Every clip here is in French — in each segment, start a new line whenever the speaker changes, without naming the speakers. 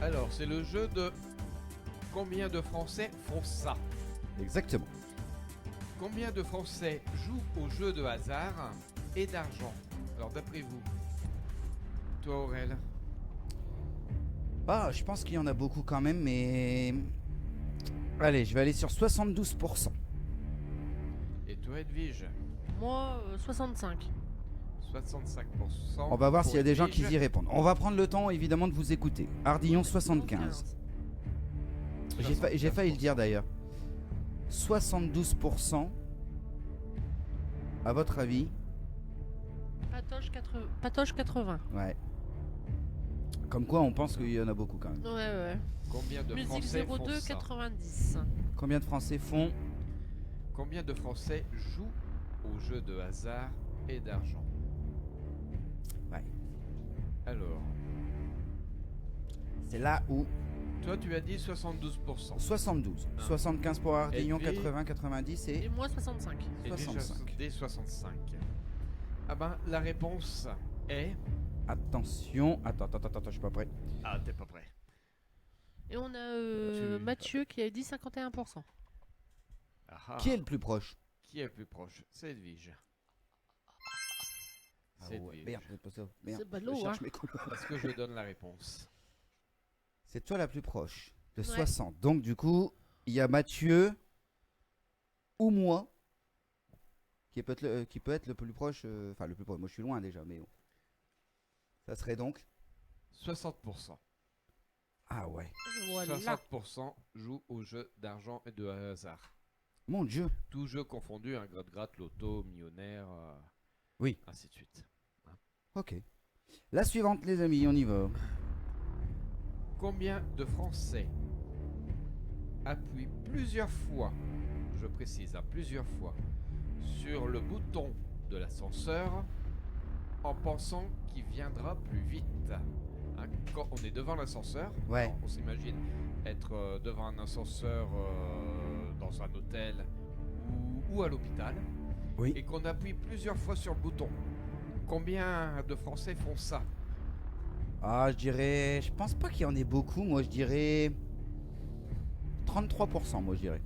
Alors, c'est le jeu de combien de Français font ça?
Exactement.
Combien de Français jouent au jeu de hasard et d'argent? Alors, d'après vous, toi, Aurel?
Ah, je pense qu'il y en a beaucoup quand même, mais... Allez, je vais aller sur 72%.
Et toi, Edwige?
Moi, 65.
65%.
On va voir
pour
s'il y a des gens qui
Edwige.
y répondent. On va prendre le temps, évidemment, de vous écouter. Ardillon, 75. J'ai failli le dire d'ailleurs. 72%. À votre avis?
Patoche 80.
Ouais. Comme quoi, on pense qu'il y en a beaucoup quand même.
Ouais.
Combien de
Musique
Français font
02
ça?
90.
Combien de Français font?
Combien de Français jouent au jeu de hasard et d'argent?
Ouais.
Alors,
C'est là où...
toi, tu as dit 72%.
72.
Ah.
75 pour Ardillon,
Et puis-
80, 90
Et
et...
moi, 65.
Et déjà
65.
des 65. Ah ben, la réponse est...
Attention. Attends, je suis pas prêt.
Ah, t'es pas prêt.
Et on a
Tu-
Mathieu qui a dit 51%.
Ah, ah.
Qui est le plus proche?
Qui est le plus proche? C'est Edwige. C'est Edwige.
Merde, c'est pas ça. Merde.
C'est ballot,
Je cherche
hein.
mes couleurs.
Est-ce que je donne la réponse?
C'est toi la plus proche. De
Ouais.
60. Donc du coup, il y a Mathieu ou moi qui peut être le plus proche. Enfin, le plus proche. Moi, je suis loin déjà, mais bon. Ça serait donc...
60%.
Ah ouais.
Voilà.
60% jouent au jeu d'argent et de hasard.
Mon Dieu.
Tout jeu confondu, un gratte-gratte, loto, millionnaire,
Oui.
ainsi de suite.
Ok. La suivante, les amis, on y va.
Combien de Français appuient plusieurs fois, je précise, plusieurs fois, sur le bouton de l'ascenseur en pensant qu'il viendra plus vite? Hein, quand on est devant l'ascenseur,
Ouais.
on s'imagine être devant un ascenseur dans un hôtel ou à l'hôpital,
Oui.
et qu'on appuie plusieurs fois sur le bouton. Combien de Français font ça?
Ah, je dirais... Je pense pas qu'il y en ait beaucoup. Moi, je dirais... 33%, moi, je dirais.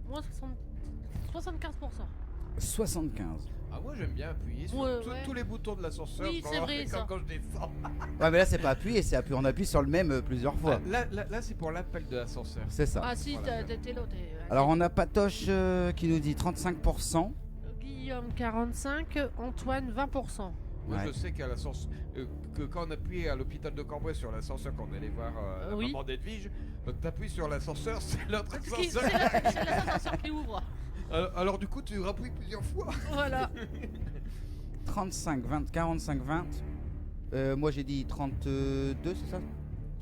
Moi, 75%.
75.
Ah, moi j'aime bien appuyer sur
Ouais, ouais.
tous les boutons de l'ascenseur
Oui, c'est vrai, ça.
quand je descends.
Ouais, mais là, c'est pas appuyer, c'est appuyer. On appuie sur le même plusieurs fois.
Ah, là, c'est pour l'appel de l'ascenseur.
C'est ça.
Ah si,
Voilà.
t'es là.
Alors, on a Patoche qui nous dit 35%.
Guillaume 45, Antoine 20%.
Moi
Ouais.
je sais qu'à l'ascenseur, que quand on appuie à l'hôpital de Cambrai sur l'ascenseur, quand on allait voir la
Oui.
maman d'Edwige, t'appuies sur l'ascenseur, c'est l'autre
C'est
ascenseur.
l'ascenseur qui ouvre.
Alors du coup tu rappuies plusieurs fois.
Voilà.
35, 20, 45, 20. Moi, j'ai dit 32, c'est ça?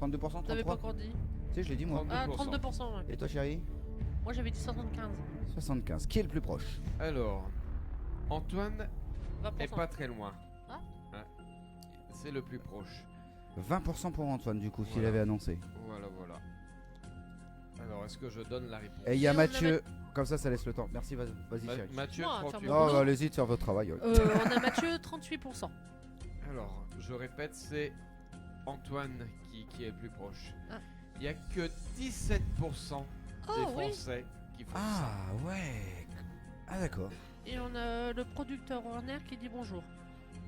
32%, 33?
T'avais pas encore dit.
Tu sais, je l'ai dit, moi.
32%.
Ah, 32%. Ouais.
Et toi, chérie?
Moi, j'avais dit 75.
75. Qui est le plus proche?
Alors, Antoine
20%.
est pas très loin.
Ah.
Ouais. C'est le plus proche.
20% pour Antoine, du coup, s'il
Voilà.
avait annoncé.
Voilà. Alors, est-ce que je donne la réponse?
Et il y a
Et on
Mathieu. Comme ça laisse le temps. Merci, vas-y, chérie.
Mathieu,
Moi,
38.
faire mon
Oh,
boulot.
allez-y de faire votre travail. ouais.
On a Mathieu 38%.
Alors, je répète, c'est Antoine qui est le plus proche.
Ah.
Il n'y a que 17%
Oh,
des
oui.
Français qui font ça.
Ah, ouais. Ah, d'accord.
Et on a le producteur Warner qui dit bonjour.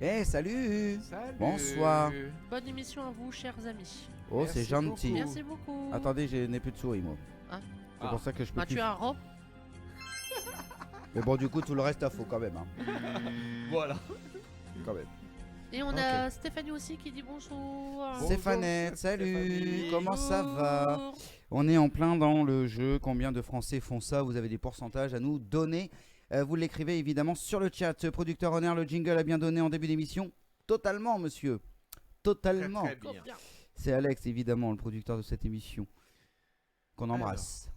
Eh, salut.
Salut.
Bonsoir.
Bonne émission à vous, chers amis.
Oh,
Merci
c'est gentil.
beaucoup.
Merci beaucoup.
Attendez, je n'ai plus de souris, moi.
Ah.
C'est
Ah.
pour ça que je peux
Mathieu
plus.
a un robe.
Mais bon, du coup, tout le reste, à faux quand même. Hein.
Voilà.
Quand même.
Et on a Stéphanie aussi qui dit bonjour.
Bonjour,
Stéphanette, salut.
Stéphanie.
Comment ça va?
Bonjour.
On est en plein dans le jeu. Combien de Français font ça? Vous avez des pourcentages à nous donner. Vous l'écrivez évidemment sur le chat. Producteur Honor, le jingle a bien donné en début d'émission. Totalement, monsieur. Totalement.
Très, très bien.
Bien.
C'est Alex, évidemment, le producteur de cette émission. Qu'on embrasse.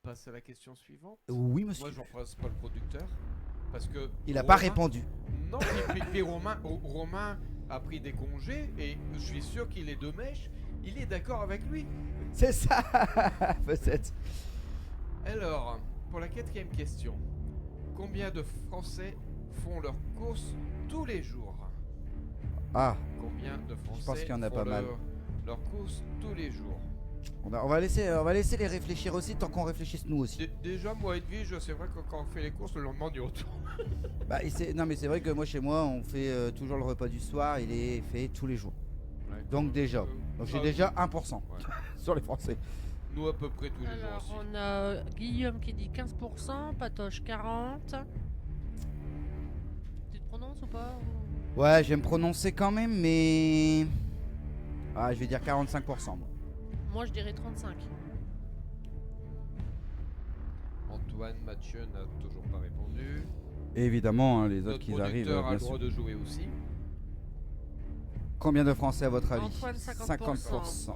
Passe à la question suivante.
Oui, monsieur.
Moi, j'embrasse pas le producteur. Parce que.
Il n'a pas
Romain-
répondu.
Non, puis Romain a pris des congés et je suis sûr qu'il est de mèche. Il est d'accord avec lui.
C'est ça. Peut-être.
Alors, pour la quatrième question. Combien de Français font leurs courses tous les jours?
Ah,
Combien de Français
pense qu'il y en a
font
pas mal.
leurs courses tous les jours?
on va laisser les réfléchir aussi, tant qu'on réfléchisse nous aussi.
Déjà, moi et Edwige, c'est vrai que quand on fait les courses, le lendemain du retour.
Bah, non, mais c'est vrai que moi, chez moi, on fait toujours le repas du soir, il est fait tous les jours. Donc déjà. Donc j'ai déjà 1%
Ouais.
sur les Français.
Nous, à peu près tous les jours
Alors,
aussi.
on a Guillaume qui dit 15%, Patoche 40. Tu te prononces ou pas
Ouais, je vais me prononcer quand même, mais... Ah, je vais dire 45%. Moi.
Moi, je dirais 35.
Antoine, Mathieu n'a toujours pas répondu.
Et évidemment, hein, les autres
Notre
qui arrivent,
producteur a
bien
le droit
sûr.
de jouer aussi.
Combien de Français à votre avis?
Antoine, 50%.
50%.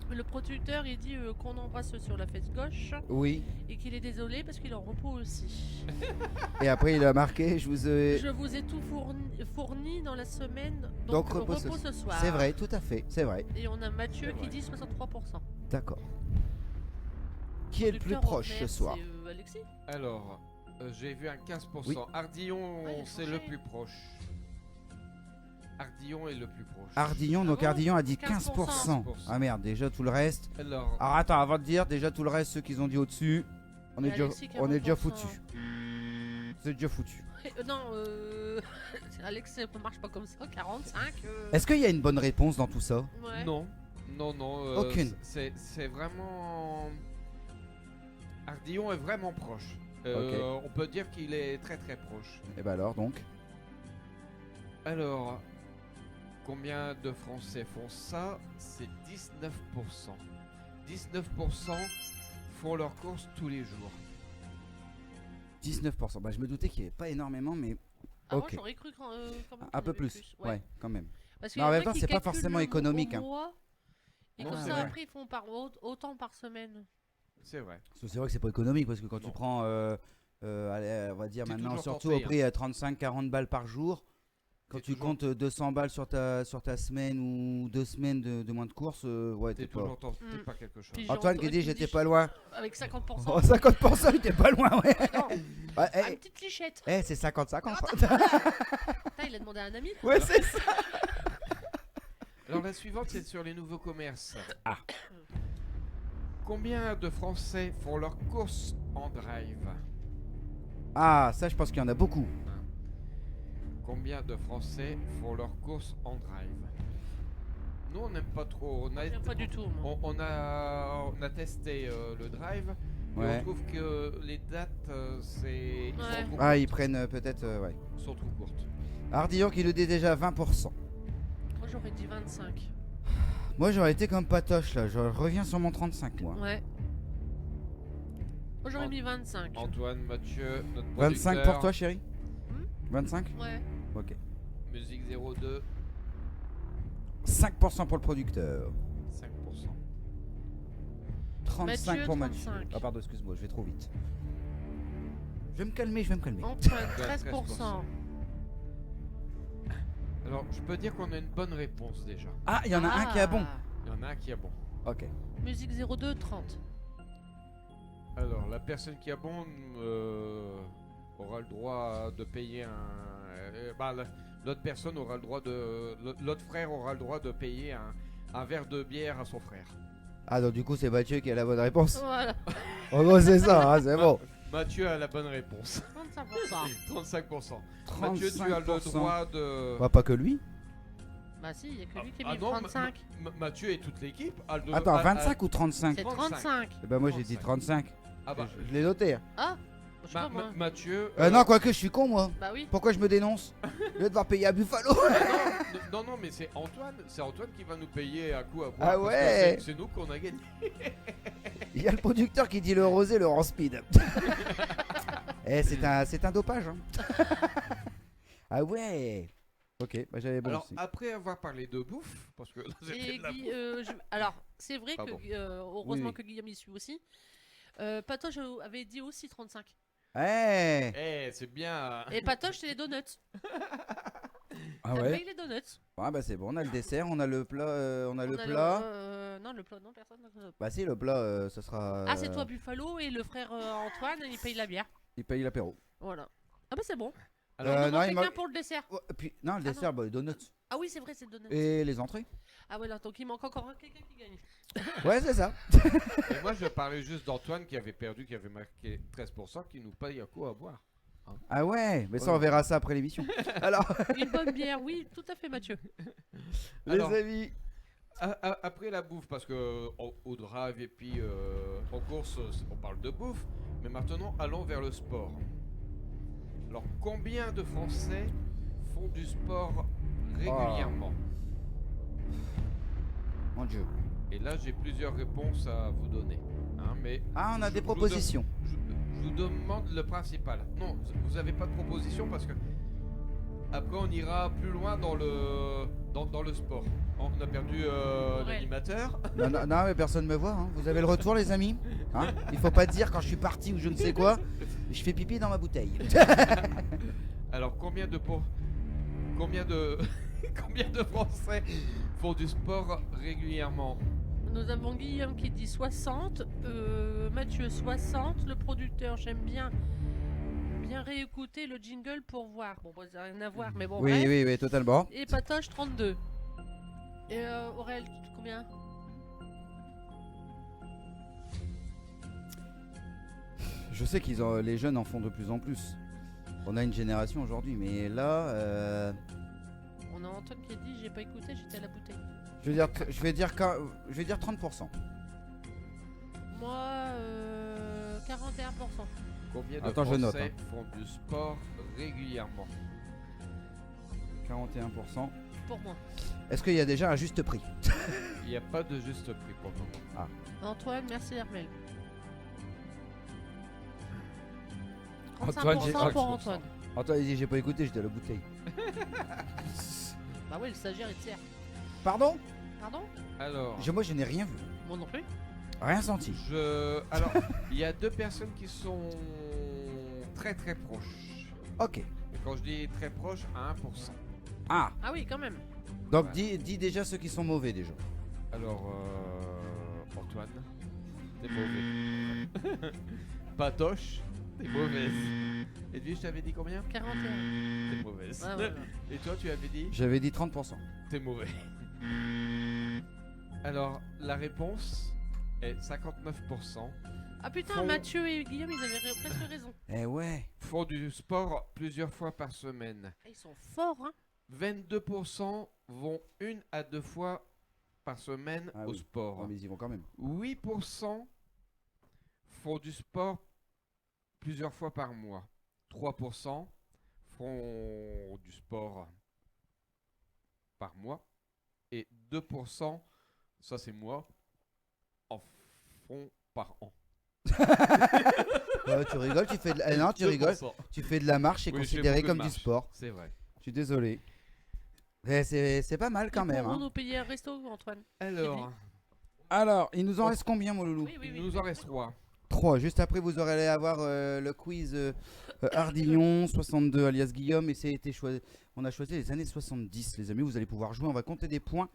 Le producteur, il dit qu'on embrasse sur la fesse gauche
Oui.
et qu'il est désolé parce qu'il est en repos aussi.
Et après, il a marqué, je vous ai...
Je vous ai tout fourni dans la semaine,
Donc,
donc
repos
repos ce soir.
C'est vrai, tout à fait, c'est vrai.
Et on a Mathieu
C'est
qui
vrai.
dit 63%.
D'accord. Qui est le plus
Producteur
proche ce
ordinaire,
soir?
c'est, Alexis.
Alors, j'ai vu un 15%.
Oui.
Ardillon,
Ouais, il a
c'est
changé.
le plus proche. Ardillon est le plus proche.
Ardillon, donc
Ah bon
Ardillon a dit
15%.
15%. Ah merde, déjà tout le reste.
Alors,
Alors attends, avant de dire, déjà tout le reste, ceux qu'ils ont dit au-dessus, on est
Et
déjà,
Alexis,
on est déjà
40%.
foutu. C'est déjà foutu.
Non, Alex, ça ne marche pas comme ça. 45.
Est-ce qu'il y a une bonne réponse dans tout ça?
Ouais.
non.
Aucune.
C'est vraiment... Ardillon est vraiment proche. On peut dire qu'il est très très proche.
Et bah alors donc.
Alors, combien de Français font ça? C'est 19%. 19% font leurs courses tous les jours.
19%. Bah je me doutais qu'il n'y avait pas énormément, mais
Ah,
ok.
moi, j'aurais cru quand même
un
qu'il y
peu
avait
plus. Ouais, quand même.
Parce qu'il
Mais
y
en
en
même
a
temps,
qui
c'est pas
calculent
forcément
le
économique,
au
hein.
mois, et
Non,
comme
c'est
ça,
vrai.
après, ils font autant par semaine.
C'est vrai.
Parce que c'est vrai que c'est pas économique parce que quand tu
Non.
prends, allez, on va dire
T'es
maintenant,
toujours
surtout
tenté,
au prix à 35-40 balles par jour, quand
T'es
tu
toujours-
comptes 200 balles sur ta semaine ou 2 semaines de moins de courses, ouais,
T'es
t'es pas.
toujours tenté
Mm.
par quelque chose.
Puis
Antoine qui dit j'étais pas loin.
Avec 50%.
Oh, 50%, il était pas loin, ouais.
Non,
Ouais,
une petite lichette.
c'est 50-50.
Putain, il a demandé à un ami.
Ouais, c'est ça.
Alors la suivante, c'est sur les nouveaux commerces.
Ah.
Combien de Français font leurs courses en drive?
Ah, ça, je pense qu'il y en a beaucoup.
Combien de Français font leurs courses en drive? Nous, on n'aime pas trop.
J'aime pas du tout, moi.
On a testé le drive. Et
Ouais.
on trouve que les dates, ils
Ouais.
sont trop
Ah, ils
courtes.
prennent peut-être, ouais.
Ils sont trop courtes.
Ardillon qui nous dit déjà 20%.
Moi, j'aurais dit 25.
Moi, j'aurais été comme Patoche, là. Je reviens sur mon 35, moi.
Ouais. Moi, j'aurais
En-
mis 25.
Antoine, Mathieu, notre
25
producteur.
pour toi, chérie?
Hmm
25?
Ouais.
Ok.
Musique 02,
5% pour le producteur.
5%.
35
Mathieu,
pour Mathieu.
35.
Ah pardon, excuse-moi, je vais trop vite. Je vais me calmer, je vais me calmer.
Antoine,
13%.
13%.
Alors, je peux dire qu'on a une bonne réponse déjà.
Ah, il y en a un qui est bon.
Il y en a un qui est bon.
Ok.
Musique 02, 30.
Alors, la personne qui est bon aura le droit de payer l'autre personne aura le droit de. L'autre frère aura le droit de payer un verre de bière à son frère.
Ah, donc du coup, c'est Mathieu qui a la bonne réponse.
Voilà.
En gros, c'est ça, hein, c'est bon.
Mathieu a la bonne réponse.
35%.
35%. Mathieu, tu as le
35%.
droit de.
Bah, pas que lui.
Bah si, il y a que lui qui a
Ah
mis
non,
35.
Mathieu et toute l'équipe a le
Attends,
a- a-
25 ou 35?
C'est
35.
35.
Eh ben, moi, j'ai dit 35.
Ah bah,
Je l'ai noté. Hein.
Ah, je sais pas moi.
Mathieu.
Non, quoique, je suis con, moi.
Bah oui.
Pourquoi je me dénonce? Je vais devoir payer à Buffalo.
non, mais c'est Antoine qui va nous payer à coup à boire.
Ah
parce que
ouais.
c'est nous qu'on a gagné.
Il y a le producteur qui dit le rosé, le rend speed. C'est un dopage. Hein. Ah ouais. Ok, bah j'avais bon
Alors
aussi.
après avoir parlé de bouffe, parce que là, c'était
Et
de la bouffe.
alors, c'est vrai
Pardon.
que, heureusement
Oui.
que Guillaume y suit aussi. Patoche avait dit aussi 35.
Ouais.
Eh, c'est bien.
Et Patoche, c'est les donuts.
Ah
T'as
ouais.
payé les donuts.
Ah bah c'est bon, on a le dessert, on a le plat, on a le
On a
plat.
non, le plat, non, personne.
Bah si, le plat, ça sera.
Ah, c'est toi, Buffalo, et le frère Antoine, il paye la bière.
Il paye l'apéro.
Voilà. Ah bah c'est bon.
Alors,
Il
non,
nous manque
il m'a-
quelqu'un pour le dessert.
Ouais, puis, non, le
Ah,
dessert, bah, les donuts.
Ah oui, c'est vrai, c'est le donut.
Et les entrées.
Ah ouais, là, donc il manque encore quelqu'un qui gagne.
Ouais, c'est ça.
et moi, je parlais juste d'Antoine qui avait perdu, qui avait marqué 13%, qui nous paye un coup à boire.
Ah ouais, mais ça,
Ouais.
on verra ça après l'émission. Alors,
Une bonne bière, oui, tout à fait, Mathieu.
Alors,
les amis.
Après la bouffe, parce que au drive et puis en course, on parle de bouffe, mais maintenant allons vers le sport. Alors, combien de Français font du sport régulièrement?
Mon Dieu.
Et là, j'ai plusieurs réponses à vous donner. Hein, mais
Ah, on a
je-
des
je vous
propositions.
je vous demande le principal. Non, vous n'avez pas de proposition parce que après on ira plus loin dans le sport. On a perdu l'animateur.
Non, non, non, mais personne me voit. Hein. Vous avez le retour, les amis. Hein, il faut pas dire quand je suis parti ou je ne sais quoi. Je fais pipi dans ma bouteille.
Alors combien de combien de Français font du sport régulièrement?
Nous avons Guillaume qui dit 60, Mathieu 60, le producteur, j'aime bien réécouter le jingle pour voir. Bon, bah, ça n'a rien à voir, mais bon,
Oui,
bref.
oui, oui, totalement.
Et Patoche 32. Et Aurel, combien?
Je sais qu'ils les jeunes en font de plus en plus. On a une génération aujourd'hui, mais là,
On a Antoine qui a dit j'ai pas écouté, j'étais à la bouteille.
je vais dire 30%.
Moi, 41%.
Combien de
Attends, je note,
Français font du sport régulièrement?
41%.
Pour moi.
Est-ce qu'il y a déjà un juste prix?
Il n'y a pas de juste prix pour le moment.
Antoine, merci Hermel.
Antoine,
35% pour Antoine.
Antoine, il dit j'ai pas écouté, j'étais à la bouteille.
Bah ouais, le stagiaire il te sert.
Pardon?
Pardon?
Alors,
Moi, je n'ai rien vu.
Moi non plus.
Rien senti.
alors, il y a deux personnes qui sont très très proches.
Ok.
Et quand je dis très proches, à 1%.
Ah,
Ah oui, quand même.
donc
Ouais.
dis déjà ceux qui sont mauvais déjà.
Alors, Antoine, t'es mauvais. Patoche, t'es mauvaise. Et lui, je t'avais dit combien?
41.
T'es mauvaise.
Ah, ouais, ouais.
Et toi, tu avais dit?
J'avais dit 30%.
T'es mauvais. Alors, la réponse est 59%.
Ah putain,
Font-
Mathieu et Guillaume, ils avaient presque raison.
Eh ouais.
Font du sport plusieurs fois par semaine.
Ah, ils sont forts, hein.
22% vont 1 à 2 fois par semaine
Ah
au
oui.
sport.
Oh, mais ils y vont quand même.
8% font du sport plusieurs fois par mois. 3% font du sport par mois. Et 2%, ça c'est moi, en font par an.
Tu rigoles, tu fais de la... non, tu rigoles.
2%.
Tu fais de la marche, c'est
Oui, je fais
considéré
beaucoup de
comme du
marche.
sport.
C'est vrai.
Je suis désolé. Eh, c'est pas mal quand
Ils
même.
pourront
Hein.
nous payer un resto, Antoine.
Alors,
Alors, il nous en reste combien, mon loulou?
Oui, oui,
il
oui.
nous en reste 3.
3. Juste après, vous aurez allé avoir le quiz Ardillon 62 alias Guillaume. Et on a choisi les années 70, les amis. Vous allez pouvoir jouer. On va compter des points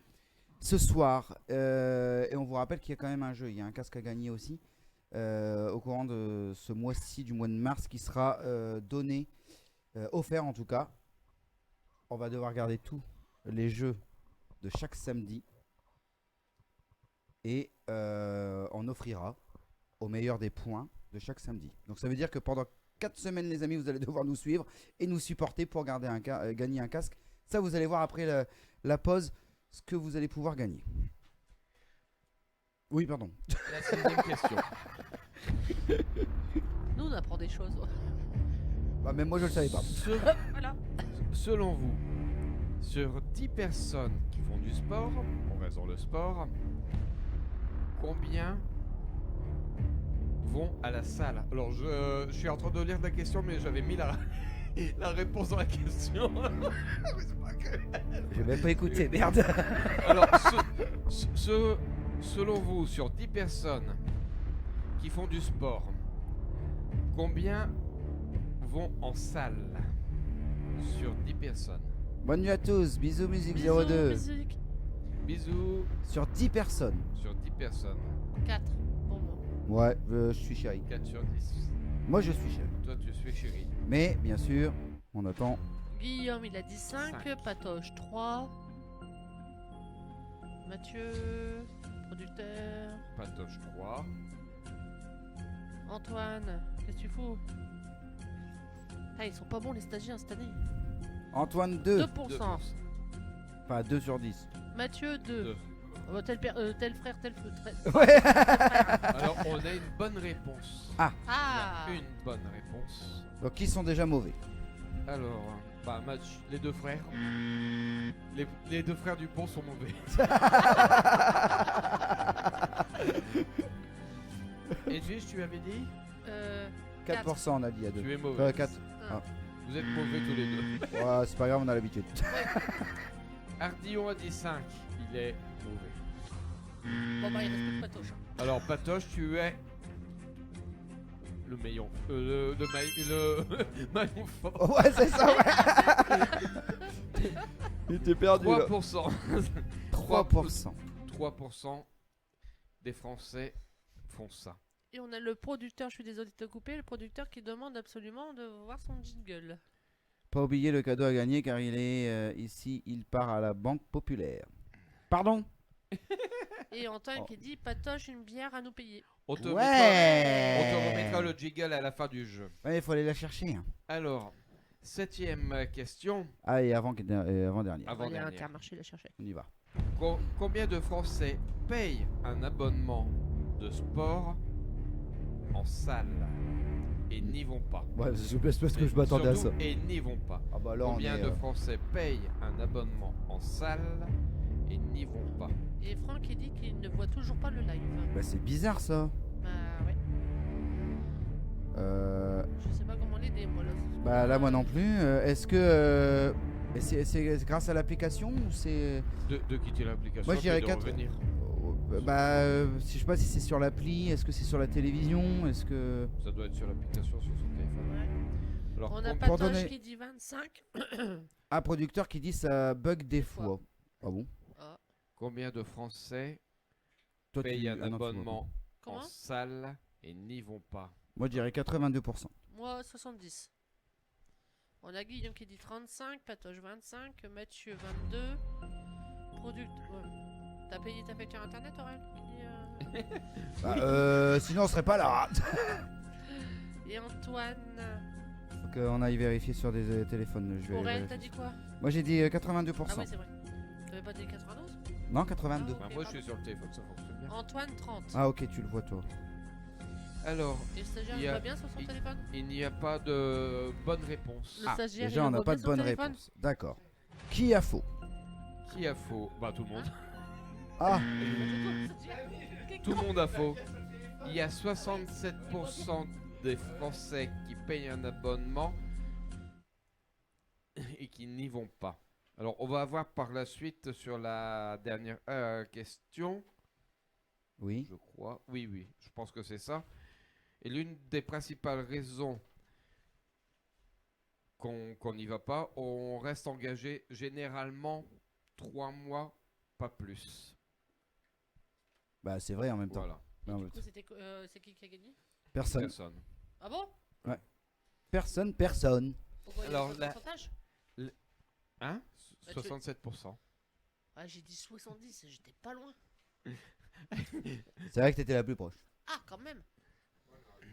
ce soir. Et on vous rappelle qu'il y a quand même un jeu. Il y a un casque à gagner aussi. Au courant de ce mois-ci, du mois de mars, qui sera donné, offert en tout cas. On va devoir regarder tous les jeux de chaque samedi. Et on offrira au meilleur des points de chaque samedi. Donc ça veut dire que pendant 4 semaines, les amis, vous allez devoir nous suivre et nous supporter pour gagner un casque. Ça, vous allez voir après la pause ce que vous allez pouvoir gagner. Oui, pardon.
La 6e question.
Nous, on apprend des choses.
Bah, même moi, je le savais pas.
Voilà.
Selon vous, sur 10 personnes qui font du sport, on reste dans le sport, combien vont à la salle? Alors, je suis en train de lire la question, mais j'avais mis la réponse dans la question. Mais c'est pas grave.
Je vais pas écouter, merde.
Alors, selon vous, sur 10 personnes qui font du sport, combien vont en salle? Sur 10 personnes.
Bonne nuit à tous. Bisous, musique
Bisous,
02.
musique.
Bisous.
Sur 10 personnes.
Sur 10 personnes.
4 pour moi.
Ouais, je suis chéri.
4 sur 10.
Moi, je suis chéri.
Toi, tu suis chéri.
Mais, bien sûr, On attend.
Guillaume, il a dit 5.
Cinq.
Patoche, 3. Mathieu, producteur.
Patoche 3.
Antoine, qu'est-ce que tu fous? Ah, ils sont pas bons les stagiaires cette année.
Antoine 2.
2%.
Enfin 2 sur 10.
Mathieu, 2.
Deux.
Tel frère, tel frère.
Ouais.
Alors, on a une bonne réponse.
Ah,
On a une bonne réponse.
Donc qui sont déjà mauvais.
Alors, match, les deux frères. Les deux frères Dupont sont mauvais. Edwige, tu avais dit
4% on a dit à 2.
Tu es mauvais.
4.
Vous êtes mauvais tous les deux.
Ouais, c'est pas grave, on a l'habitude.
Ardillon a dit 5. Il est mauvais.
Bon bah il reste plus que Patoche.
Alors, Patoche, tu es le meillon. Le maillon fort.
Ouais, c'est ça, ouais. Il était perdu là.
3%.
3%.
3% des Français font ça.
Et on a le producteur, je suis désolé de te couper, le producteur qui demande absolument de voir son jingle.
Pas oublier le cadeau à gagner car il est ici, il part à la Banque Populaire. Pardon.
Et Antoine
Oh.
qui dit Patoche, une bière à nous payer.
On te,
Ouais.
on te remettra le jingle à la fin du jeu.
Ouais, il faut aller la chercher.
Alors, 7ème question.
Ah, et avant-dernière.
Avant
Il y a un
dernière.
Intermarché, la chercher.
On y va.
Combien de Français payent un abonnement de sport en salle et n'y vont pas?
Ouais, c'est parce que je m'attendais à ça.
Surtout, et n'y vont pas.
Ah bah là, on
Combien
est,
de Français payent un abonnement en salle et n'y vont pas?
Et Franck qui dit qu'il ne voit toujours pas le live.
Bah, c'est bizarre ça.
Bah ouais, je sais pas comment l'aider moi là.
Bah là, moi non plus. Est-ce que c'est grâce à l'application ou c'est
De quitter l'application.
Moi, je dirais
et de
4.
revenir.
Si je sais pas si c'est sur l'appli, est-ce que c'est sur la télévision, est-ce que
Ça doit être sur l'application sur son téléphone.
Ouais.
Alors,
On a
combien-
Pour
Patoche
donner-
qui dit 25.
un producteur qui dit ça bug des fois. Ah bon?
combien de Français
Toi,
payent un
ah non, tu vois
abonnement en
Comment?
salle et n'y vont pas?
pas. Moi, je dirais 82%.
Moi 70. On a Guillaume qui dit 35, Patoche 25, Mathieu 22. T'as payé ta facture internet Aurel
Sinon, on serait pas là.
Et Antoine.
Donc, on aille vérifier sur des téléphones. Je vais
Aurel,
vérifier.
t'as dit quoi?
Moi, j'ai dit 82%.
Ah ouais, c'est vrai. T'avais pas dit 92?
Non, 82.
Ah, ok,
Moi, je
pardon.
suis sur le téléphone, ça fonctionne bien.
Antoine 30.
Ah, ok, tu le vois, toi.
Alors,
Et le stagiaire
Il y
il
a-
va bien sur son
il-
téléphone?
il n'y a pas de bonne réponse.
Le stagiaire
Déjà,
il
on
le
n'a
voit
pas
bien
de
sur
bonne
le téléphone?
réponse. D'accord. Qui a faux?
Qui a faux? Bah, tout le monde.
Ah,
Tout le monde a faux. Il y a 67% des Français qui payent un abonnement et qui n'y vont pas. Alors, on va voir par la suite sur la dernière question.
oui.
Je crois. Oui, je pense que c'est ça. Et l'une des principales raisons qu'on n'y va pas, on reste engagé généralement 3 mois, pas plus.
Bah, c'est vrai en même temps.
Voilà.
Non,
Du
mais
coup, c'est qui a gagné?
personne.
Personne.
Ah bon?
Personne.
Pourquoi il y a
Alors,
pas de
la-
pourcentage?
Hein
Bah, tu-
67%.
Ah, j'ai dit 70, j'étais pas loin.
C'est vrai que t'étais la plus proche.
Ah, quand même.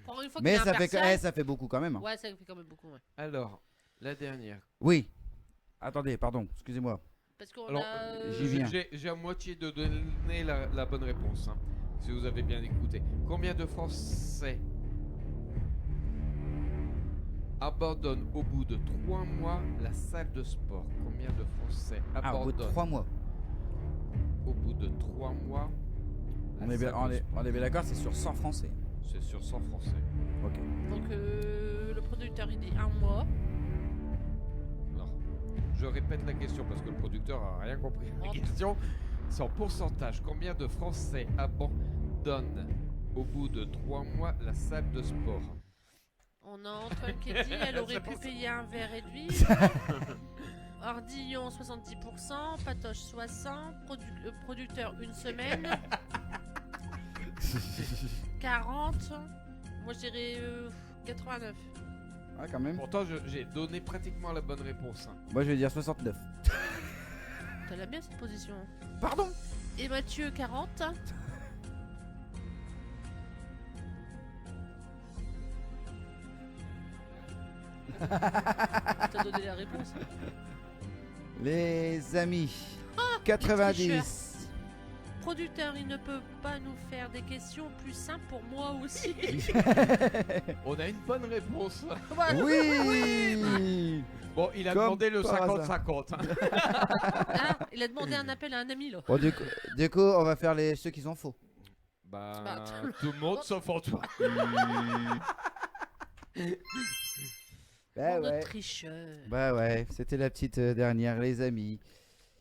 Pour une fois
Mais
qu'il y a
ça fait,
impartial.
ça fait beaucoup quand même. Hein.
Ouais, ça fait quand même beaucoup, ouais.
Alors, la dernière.
Oui. Attendez, pardon, excusez-moi.
Parce qu'on
Alors,
a.
j'y viens.
J'ai à moitié de donner la bonne réponse, hein, si vous avez bien écouté. Combien de Français abandonnent au bout de 3 mois la salle de sport? Combien de Français
Ah, au bout de
abandonnent
3 mois.
au bout de 3 mois la
On est bien,
salle
on
de
est,
sport?
on est bien d'accord, c'est sur 100 Français.
C'est sur 100 Français.
Ok.
Donc, le producteur, il dit un mois.
Alors, je répète la question parce que le producteur a rien compris. La question, c'est en pourcentage. Combien de Français abandonnent au bout de 3 mois la salle de sport?
On a Antoine qui dit elle aurait pu payer un verre réduit. Ardillon 70%, Patoche 60%, producteur une semaine. 40. Moi je dirais 89.
Ah, quand même.
Pourtant, j'ai donné pratiquement la bonne réponse. Hein.
Moi, je vais dire 69.
T'as la bien cette position.
Pardon.
Et Mathieu, 40. T'as donné la réponse.
Les amis,
tricheur.
90.
Producteur, il ne peut pas nous faire des questions plus simples pour moi aussi.
On a une bonne réponse.
Oui.
Bon, il a
Comme
demandé le
par hasard.
50-50. hein.
Ah, il a demandé un appel à un ami là.
Bon, du coup, on va faire ceux qui sont faux.
Bah,
Bah,
tout le monde sauf Antoine.
Bah
Bande de
ouais.
tricheurs.
Bah ouais, c'était la petite dernière, les amis.